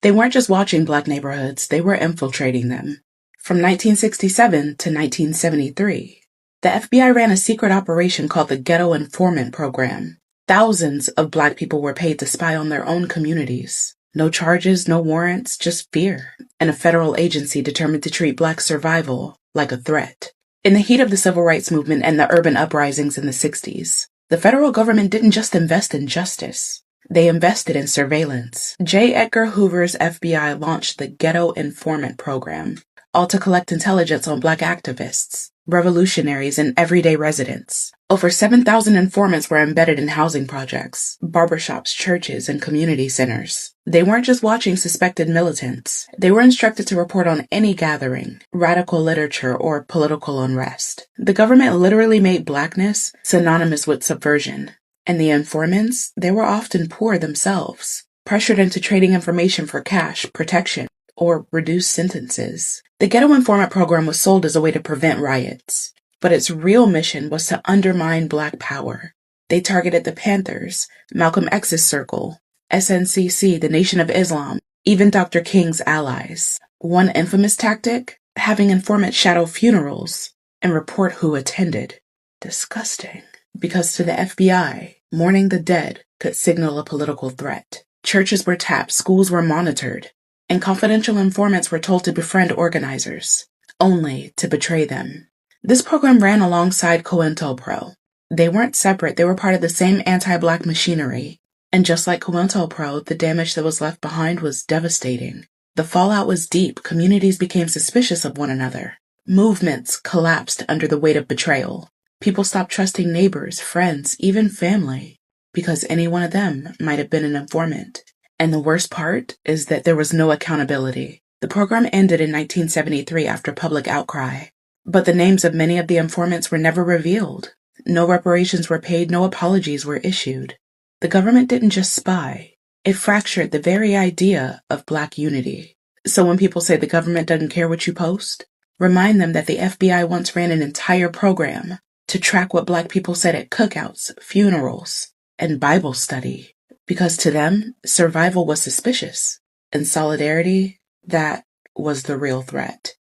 They weren't just watching Black neighborhoods, they were infiltrating them. From 1967 to 1973, the FBI ran a secret operation called the Ghetto Informant Program. Thousands of Black people were paid to spy on their own communities. No charges, no warrants, just fear, and a federal agency determined to treat Black survival like a threat. In the heat of the Civil Rights Movement and the urban uprisings in the 60s, the federal government didn't just invest in justice. They invested in surveillance. J. Edgar Hoover's FBI launched the Ghetto Informant Program, all to collect intelligence on Black activists, revolutionaries, and everyday residents. Over 7,000 informants were embedded in housing projects, barbershops, churches, and community centers. They weren't just watching suspected militants. They were instructed to report on any gathering, radical literature, or political unrest. The government literally made Blackness synonymous with subversion. And the informants, they were often poor themselves, pressured into trading information for cash, protection, or reduced sentences. The Ghetto Informant Program was sold as a way to prevent riots, but its real mission was to undermine Black power. They targeted the Panthers, Malcolm X's circle, SNCC, the Nation of Islam, even Dr. King's allies. One infamous tactic? Having informants shadow funerals and report who attended. Disgusting. Because to the FBI, mourning the dead could signal a political threat. Churches were tapped, schools were monitored, and confidential informants were told to befriend organizers, only to betray them. This program ran alongside COINTELPRO. They weren't separate, they were part of the same anti-Black machinery. And just like COINTELPRO, the damage that was left behind was devastating. The fallout was deep, communities became suspicious of one another. Movements collapsed under the weight of betrayal. People stopped trusting neighbors, friends, even family, because any one of them might have been an informant. And the worst part is that there was no accountability. The program ended in 1973 after public outcry, but the names of many of the informants were never revealed. No reparations were paid, no apologies were issued. The government didn't just spy, it fractured the very idea of Black unity. So when people say the government doesn't care what you post, remind them that the FBI once ran an entire program to track what Black people said at cookouts, funerals, and Bible study. Because to them, survival was suspicious, and solidarity, that was the real threat.